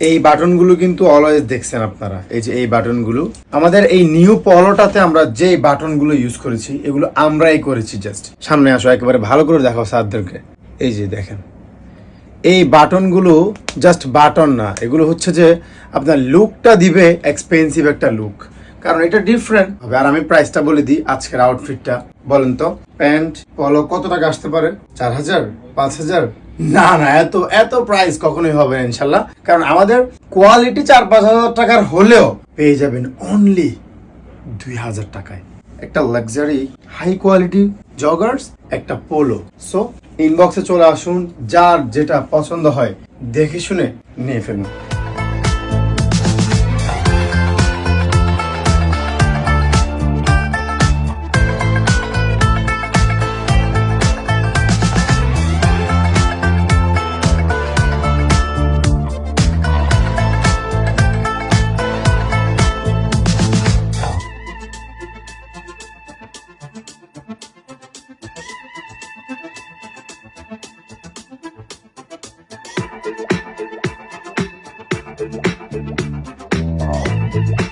এই বাটনগুলো কিন্তু অলওয়েজ দেখছেন আপনারা, এই যে এই বাটনগুলো আমাদের এই নিউ পলোটাতে আমরা যে বাটনগুলো ইউজ করেছি এগুলো আমরাই করেছি। জাস্ট সামনে আসো, একেবারে ভালো করে দেখাও স্যারদেরকে। এই যে দেখেন, এই বাটনগুলো জাস্ট বাটন না, এগুলো হচ্ছে যে আপনার লুকটা দিবে এক্সপেন্সিভ একটা লুক, কারণ এটা ডিফারেন্ট হবে। আর আমি প্রাইসটা বলে দিই আজকের আউটফিটটা। বলেন তো প্যান্ট পলো কত টাকা আসতে পারে? 4000, 5000? না না, এত এত প্রাইস কখনোই হবে না ইনশাল্লাহ, কারণ আমাদের কোয়ালিটি 4-5 হাজার টাকার হলেও পেয়ে যাবেন অনলি 2000 টাকায় একটা লাক্সারি হাই কোয়ালিটি জগার্স, একটা পোলো। সো ইনবক্সে চলে আসুন, যার যেটা পছন্দ হয় দেখে শুনে নিয়ে ফেলুন। Oh.